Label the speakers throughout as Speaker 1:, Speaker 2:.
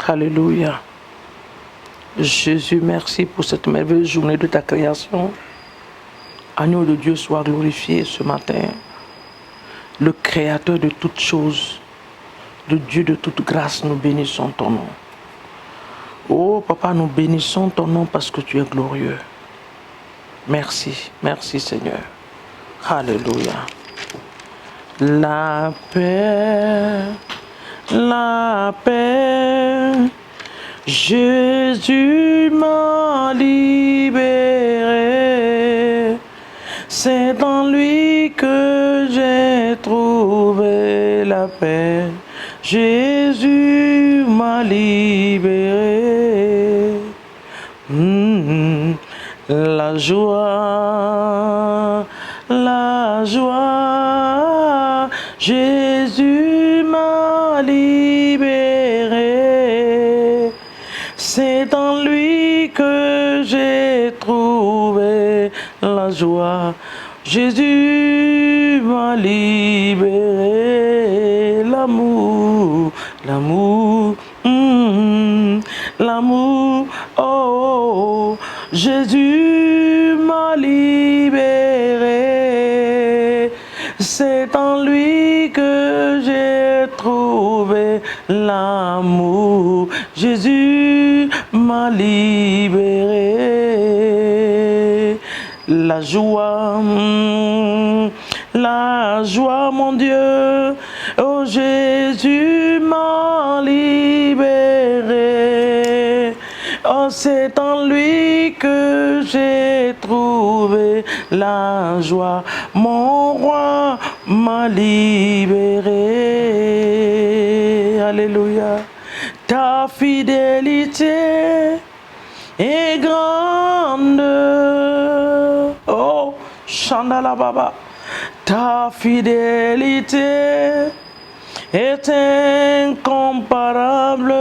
Speaker 1: Alléluia. Jésus, merci pour cette merveilleuse journée de ta création. Agneau de Dieu, sois glorifié ce matin. Le Créateur de toutes choses, le Dieu de toute grâce, nous bénissons ton nom. Oh Papa, nous bénissons ton nom parce que tu es glorieux. Merci, merci Seigneur. Alléluia. La paix, Jésus m'a libéré. C'est dans lui que j'ai trouvé la paix. Jésus m'a libéré. La joie, Jésus m'a libéré. C'est dans lui que j'ai trouvé la joie. Jésus m'a libéré. L'amour, oh, Jésus m'a libéré. C'est en lui que j'ai trouvé l'amour. Jésus m'a libéré. La joie, mon Dieu, oh Jésus m'a libéré. Oh, c'est en lui que j'ai trouvé la joie. Mon roi m'a libéré. Alléluia. Ta fidélité est grande. Oh, Chandala Baba. Ta fidélité est incomparable.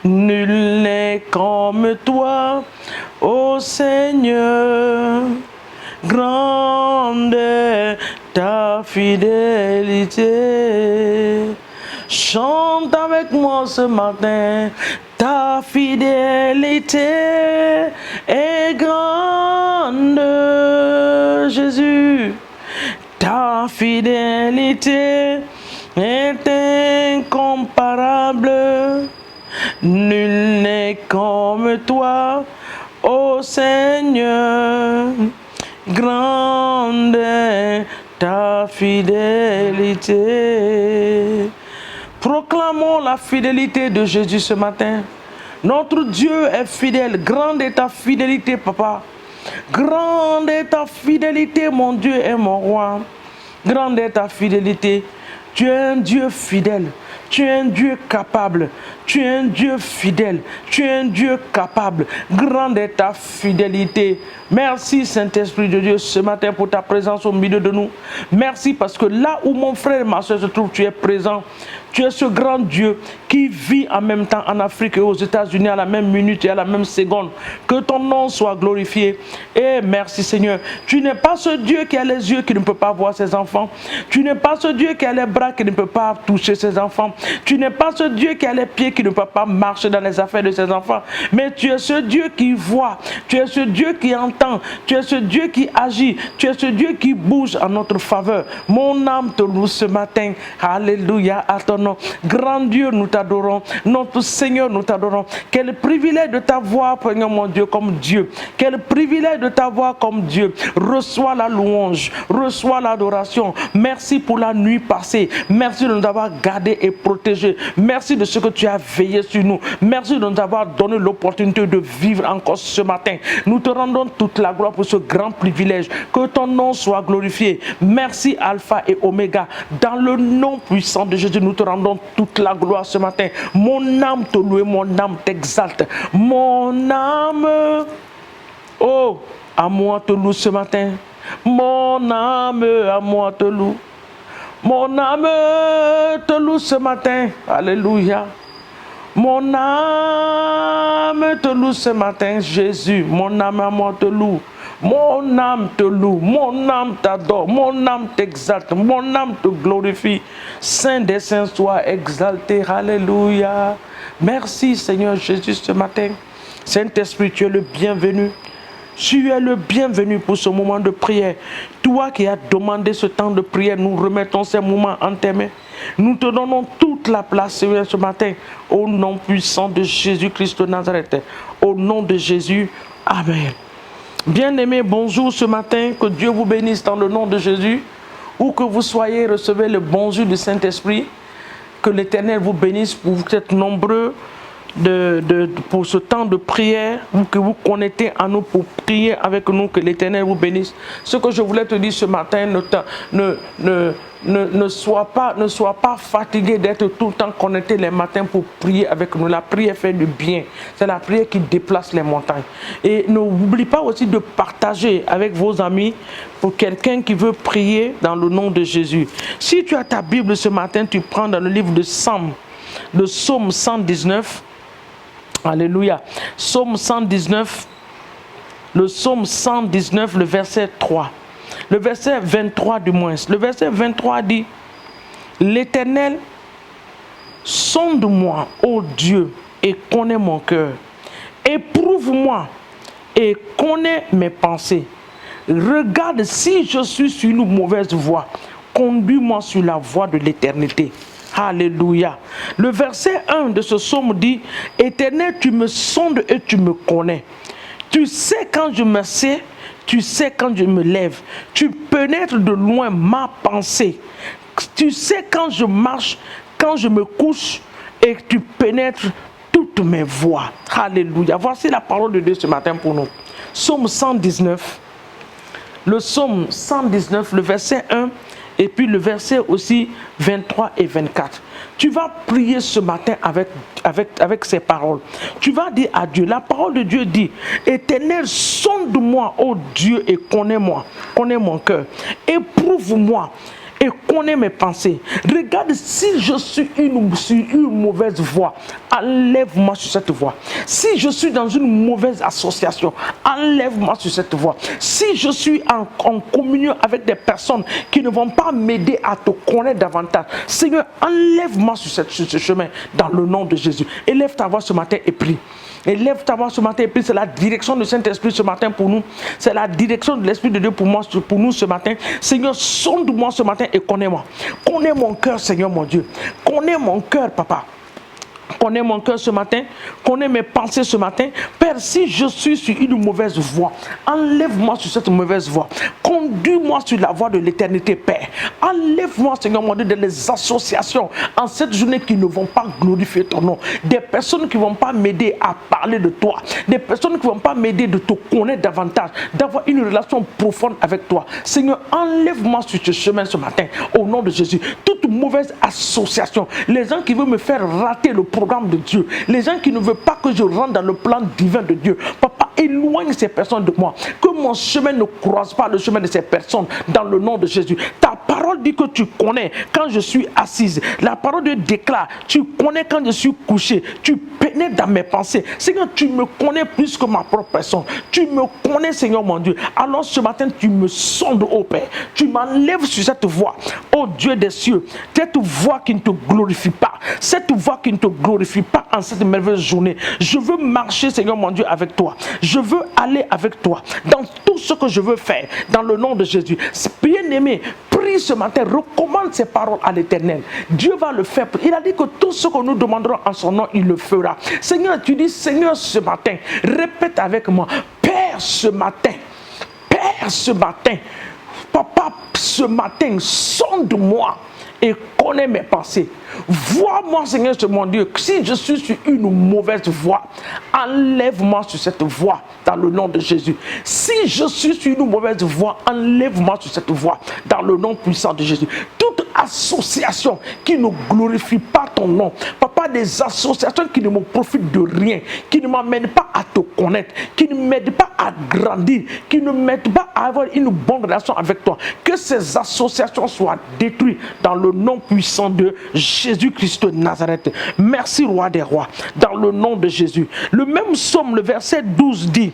Speaker 1: Nul n'est comme toi, ô Seigneur. Grande est ta fidélité. Chante avec moi ce matin. Ta fidélité est grande, Jésus. Ta fidélité est incomparable. Nul n'est comme toi, ô Seigneur. Grande est ta fidélité. Proclamons la fidélité de Jésus ce matin. Notre Dieu est fidèle. Grande est ta fidélité, Papa. Grande est ta fidélité, mon Dieu et mon roi. Grande est ta fidélité. Tu es un Dieu fidèle. Tu es un Dieu capable. Tu es un Dieu fidèle. Tu es un Dieu capable. Grande est ta fidélité. Merci Saint-Esprit de Dieu ce matin pour ta présence au milieu de nous. Merci parce que là où mon frère et ma soeur se trouvent, tu es présent. Tu es ce grand Dieu qui vit en même temps en Afrique et aux États-Unis à la même minute et à la même seconde. Que ton nom soit glorifié. Et merci Seigneur. Tu n'es pas ce Dieu qui a les yeux qui ne peut pas voir ses enfants. Tu n'es pas ce Dieu qui a les bras qui ne peut pas toucher ses enfants. Tu n'es pas ce Dieu qui a les pieds qui ne peut pas marcher dans les affaires de ses enfants. Mais tu es ce Dieu qui voit. Tu es ce Dieu qui entend. Tu es ce Dieu qui agit. Tu es ce Dieu qui bouge en notre faveur. Mon âme te loue ce matin. Alléluia à ton nom. Grand Dieu, nous t'adorons. Notre Seigneur, nous t'adorons. Quel privilège de t'avoir, Seigneur mon Dieu, comme Dieu. Quel privilège de t'avoir comme Dieu. Reçois la louange. Reçois l'adoration. Merci pour la nuit passée. Merci de nous avoir gardés et protégés. Merci de ce que tu as veillé sur nous. Merci de nous avoir donné l'opportunité de vivre encore ce matin. Nous te rendons toute la gloire pour ce grand privilège. Que ton nom soit glorifié. Merci Alpha et Oméga. Dans le nom puissant de Jésus, nous te rendons toute la gloire ce matin. Mon âme te loue, mon âme t'exalte. Mon âme, oh, à moi te loue ce matin. Mon âme, à moi te loue. Mon âme te loue ce matin. Alléluia. Mon âme te loue ce matin, Jésus. Mon âme à moi te loue. Mon âme te loue, mon âme t'adore, mon âme t'exalte, mon âme te glorifie. Saint des saints, sois exalté, alléluia. Merci Seigneur Jésus ce matin. Saint-Esprit, tu es le bienvenu. Tu es le bienvenu pour ce moment de prière. Toi qui as demandé ce temps de prière, nous remettons ces moments en tes mains. Nous te donnons toute la place, Seigneur, ce matin, au nom puissant de Jésus-Christ de Nazareth. Au nom de Jésus, Amen. Bien-aimés, bonjour ce matin. Que Dieu vous bénisse dans le nom de Jésus. Où que vous soyez, recevez le bonjour du Saint-Esprit. Que l'Éternel vous bénisse pour vous êtes nombreux pour ce temps de prière, que vous connectez à nous pour prier avec nous, que l'Éternel vous bénisse. Ce que je voulais te dire ce matin, ne sois pas fatigué d'être tout le temps connecté les matins pour prier avec nous. La prière fait du bien. C'est la prière qui déplace les montagnes. Et n'oublie pas aussi de partager avec vos amis pour quelqu'un qui veut prier dans le nom de Jésus. Si tu as ta Bible ce matin, tu prends dans le livre de Psaume 119. Alléluia. Psaume 119, le psaume 119, le verset 3. Le verset 23 du moins. Le verset 23 dit: L'Éternel, sonde-moi, ô Dieu, et connais mon cœur. Éprouve-moi et connais mes pensées. Regarde si je suis sur une mauvaise voie. Conduis-moi sur la voie de l'éternité. Alléluia. Le verset 1 de ce psaume dit: Éternel, tu me sondes et tu me connais. Tu sais quand je me sais, tu sais quand je me lève. Tu pénètres de loin ma pensée. Tu sais quand je marche, quand je me couche, et tu pénètres toutes mes voies. Alléluia. Voici la parole de Dieu ce matin pour nous. Psaume 119. Le psaume 119, le verset 1. Et puis le verset aussi 23 et 24. Tu vas prier ce matin avec ces paroles. Tu vas dire à Dieu, la parole de Dieu dit: Éternel, sonde-moi, ô Dieu, et connais-moi, connais mon cœur. Éprouve-moi et connais mes pensées. Regarde si je suis sur une mauvaise voie. Enlève-moi sur cette voie. Si je suis dans une mauvaise association, enlève-moi sur cette voie. Si je suis en communion avec des personnes qui ne vont pas m'aider à te connaître davantage, Seigneur, enlève-moi sur ce chemin dans le nom de Jésus. Élève ta voix ce matin et prie. Élève ta voix ce matin et prie. C'est la direction du Saint-Esprit ce matin pour nous. C'est la direction de l'Esprit de Dieu pour nous ce matin. Seigneur, sonde-moi ce matin et connais-moi. Connais mon cœur, Seigneur mon Dieu. Connais mon cœur, Papa. Connais mon cœur ce matin, connais mes pensées ce matin. Père, si je suis sur une mauvaise voie, enlève-moi sur cette mauvaise voie. Conduis-moi sur la voie de l'éternité, Père. Enlève-moi, Seigneur mon Dieu, de les associations en cette journée qui ne vont pas glorifier ton nom. Des personnes qui ne vont pas m'aider à parler de toi. Des personnes qui ne vont pas m'aider de te connaître davantage, d'avoir une relation profonde avec toi. Seigneur, enlève-moi sur ce chemin ce matin, au nom de Jésus. Toute mauvaise association, les gens qui veulent me faire rater le programme de Dieu, les gens qui ne veulent pas que je rentre dans le plan divin de Dieu, Papa, éloigne ces personnes de moi, que mon chemin ne croise pas le chemin de ces personnes dans le nom de Jésus. Ta parole dit que tu connais quand je suis assise. La parole de Dieu déclare: tu connais quand je suis couché. Tu pénètres dans mes pensées. Seigneur, tu me connais plus que ma propre personne. Tu me connais, Seigneur mon Dieu. Alors ce matin, tu me sondes, ô Père. Tu m'enlèves sur cette voie, ô Dieu des cieux. Cette voie qui ne te glorifie pas. Cette voie qui ne te glorifie pas en cette merveilleuse journée. Je veux marcher, Seigneur mon Dieu, avec toi. Je veux aller avec toi dans tout ce que je veux faire, dans le nom de Jésus. Bien-aimé, prie ce matin, recommande ces paroles à l'Éternel. Dieu va le faire. Il a dit que tout ce que nous demanderons en son nom, il le fera. Seigneur, tu dis: Seigneur, ce matin, répète avec moi: Père, ce matin, Papa, ce matin, sonde-moi et connais mes pensées. Vois-moi, Seigneur, mon Dieu, si je suis sur une mauvaise voie, enlève-moi sur cette voie dans le nom de Jésus. Si je suis sur une mauvaise voie, enlève-moi sur cette voie dans le nom puissant de Jésus. Toute association qui ne glorifie pas ton nom, Papa, des associations qui ne me profitent de rien, qui ne m'amènent pas à te connaître, qui ne m'aident pas à grandir, qui ne m'aident pas à avoir une bonne relation avec toi, que ces associations soient détruites dans le nom puissant de Jésus-Christ de Nazareth. Merci, Roi des rois, dans le nom de Jésus. Le même psaume, le verset 12 dit: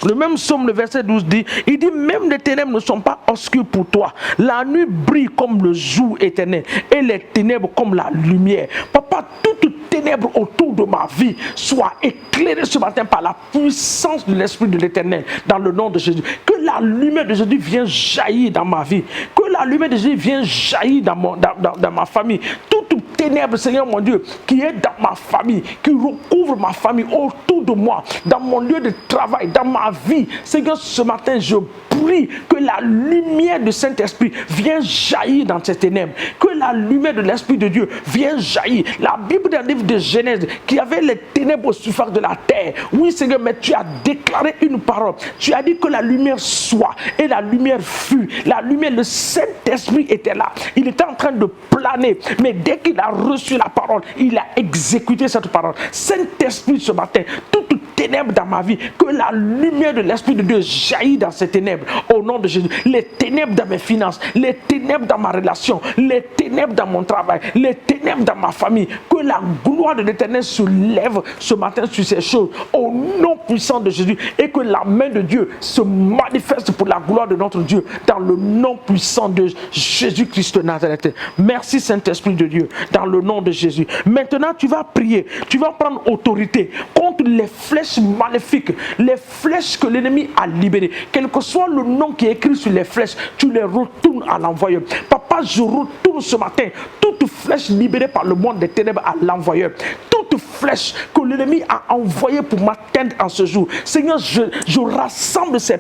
Speaker 1: Le même psaume, le verset 12 dit, il dit, même les ténèbres ne sont pas obscures pour toi. La nuit brille comme le jour éternel et les ténèbres comme la lumière. Papa, toute ténèbres autour de ma vie soit éclairée ce matin par la puissance de l'Esprit de l'Éternel dans le nom de Jésus. Que la lumière de Jésus vienne jaillir dans ma vie. Que la lumière de Jésus vienne jaillir dans ma famille. Toute ténèbre, Seigneur mon Dieu, qui est dans ma famille, qui recouvre ma famille autour de moi, dans mon lieu de travail, dans ma vie. Seigneur, ce matin, je prie que la lumière du Saint-Esprit vienne jaillir dans ces ténèbres. Que la lumière de l'Esprit de Dieu vienne jaillir. La Bible dans le livre de Genèse, qui avait les ténèbres au surface de la terre. Oui, Seigneur, mais tu as déclaré une parole. Tu as dit que la lumière soit, et la lumière fut. La lumière, le Saint-Esprit était là. Il était en train de planer. Mais dès qu'il a reçu la parole, il a exécuté cette parole. Saint-Esprit, ce matin, toute ténèbres dans ma vie, que la lumière de l'Esprit de Dieu jaillit dans ces ténèbres au nom de Jésus. Les ténèbres dans mes finances, les ténèbres dans ma relation, les ténèbres dans mon travail, les ténèbres dans ma famille, que la gloire de l'Éternel se lève ce matin sur ces choses au nom puissant de Jésus et que la main de Dieu se manifeste pour la gloire de notre Dieu dans le nom puissant de Jésus-Christ de Nazareth. Merci Saint-Esprit de Dieu dans le nom de Jésus. Maintenant tu vas prier, tu vas prendre autorité contre les flèches maléfiques, les flèches que l'ennemi a libérées, quel que soit le nom qui est écrit sur les flèches, tu les retournes à l'envoyeur. Papa, je retourne ce matin toute flèche libérée par le monde des ténèbres à l'envoyeur. Toute flèche que l'ennemi a envoyée pour m'atteindre en ce jour. Seigneur, je rassemble ces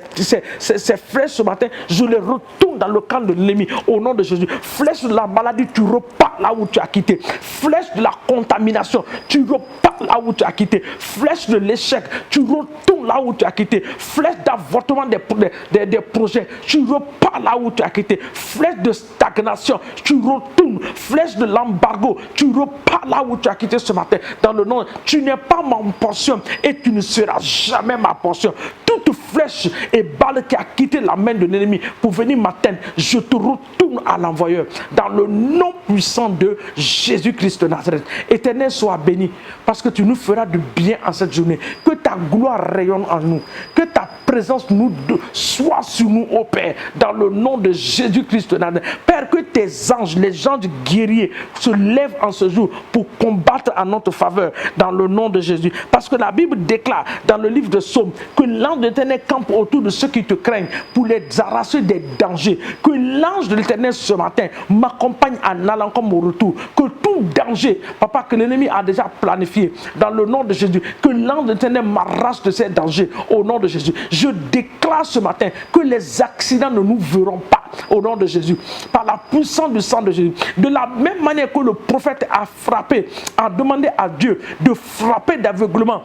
Speaker 1: flèches ce matin, je les retourne dans le camp de l'ennemi au nom de Jésus. Flèche de la maladie, tu repars là où tu as quitté. Flèche de la contamination, tu repars là où tu as quitté. Flèche de l'échec, tu retournes là où tu as quitté. Flèche d'avortement des projets, tu repars là où tu as quitté. Flèche de stagnation, tu retournes. Flèche de l'embargo, tu repars là où tu as quitté ce matin. Dans le nom, tu n'es pas ma portion et tu ne seras jamais ma portion. Toute flèche et balle qui a quitté la main de l'ennemi pour venir m'atteindre, je te retourne à l'envoyeur. Dans le nom puissant de Jésus-Christ de Nazareth. Éternel, sois béni parce que tu nous feras du bien en cette journée. Que ta gloire rayonne en nous. Que ta présence soit sur nous, ô Père, dans le nom de Jésus-Christ de Nazareth. Père, que tes anges, les anges guerriers, se lèvent en ce jour pour combattre en notre faveur, dans le nom de Jésus. Parce que la Bible déclare dans le livre de Psaume que l'ange de l'Éternel campe autour de ceux qui te craignent pour les arracher des dangers. Que l'ange de l'Éternel ce matin m'accompagne en allant comme au retour. Que tout danger, papa, que l'ennemi a déjà planifié, dans le nom de Jésus, que l'ange de l'Éternel m'arrache de ces dangers au nom de Jésus. Je déclare ce matin que les accidents ne nous verront pas au nom de Jésus, par la puissance du sang de Jésus. De la même manière que le prophète a frappé, a demandé à Dieu de frapper d'aveuglement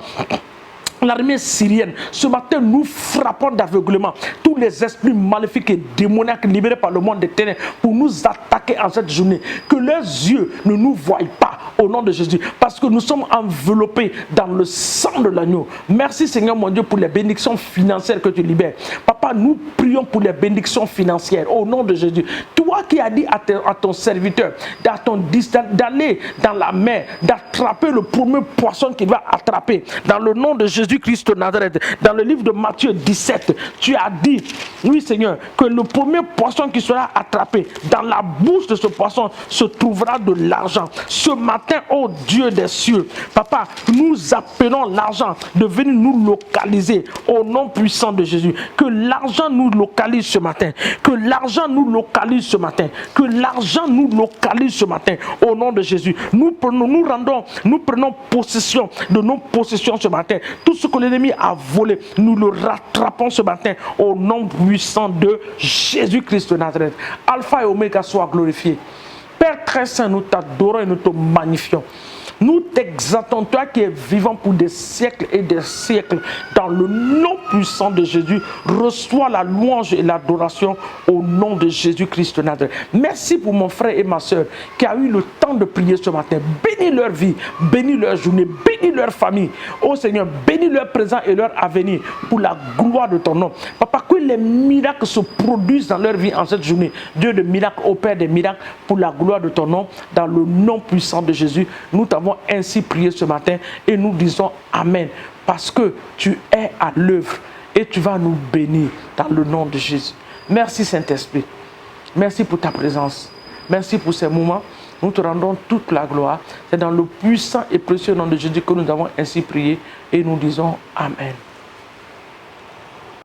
Speaker 1: l'armée syrienne, ce matin nous frappons d'aveuglement tous les esprits maléfiques et démoniaques libérés par le monde des ténèbres pour nous attaquer en cette journée. Que leurs yeux ne nous voient pas au nom de Jésus, parce que nous sommes enveloppés dans le sang de l'agneau. Merci Seigneur mon Dieu pour les bénédictions financières que tu libères. Papa, nous prions pour les bénédictions financières au nom de Jésus. Toi qui as dit à ton serviteur d'aller dans la mer, d'attraper le premier poisson qu'il va attraper, dans le nom de Jésus-Christ de Nazareth, dans le livre de Matthieu 17, tu as dit, oui Seigneur, que le premier poisson qui sera attrapé, dans la bouche de ce poisson se trouvera de l'argent. Ce matin, ô Dieu des cieux, papa, nous appelons l'argent de venir nous localiser au nom puissant de Jésus. Que l'argent nous localise ce matin. Que l'argent nous localise ce matin. Que l'argent nous localise ce matin au nom de Jésus. Nous prenons possession de nos possessions ce matin. Tout ce que l'ennemi a volé, nous le rattrapons ce matin au nom puissant de Jésus-Christ de Nazareth. Alpha et Oméga soient glorifiés. Père très saint, nous t'adorons et nous te magnifions. Nous t'exaltons, toi qui es vivant pour des siècles et des siècles. Dans le nom puissant de Jésus, reçois la louange et l'adoration au nom de Jésus-Christ de Nazareth. Merci pour mon frère et ma soeur qui a eu le temps de prier ce matin. Bénis leur vie, bénis leur journée, bénis leur famille. Oh Seigneur, bénis leur présent et leur avenir pour la gloire de ton nom. Papa, que les miracles se produisent dans leur vie en cette journée. Dieu de miracles opère des miracles pour la gloire de ton nom. Dans le nom puissant de Jésus, nous t'avons ainsi prié ce matin et nous disons Amen, parce que tu es à l'œuvre et tu vas nous bénir dans le nom de Jésus. Merci Saint-Esprit. Merci pour ta présence. Merci pour ces moments. Nous te rendons toute la gloire. C'est dans le puissant et précieux nom de Jésus que nous avons ainsi prié et nous disons Amen.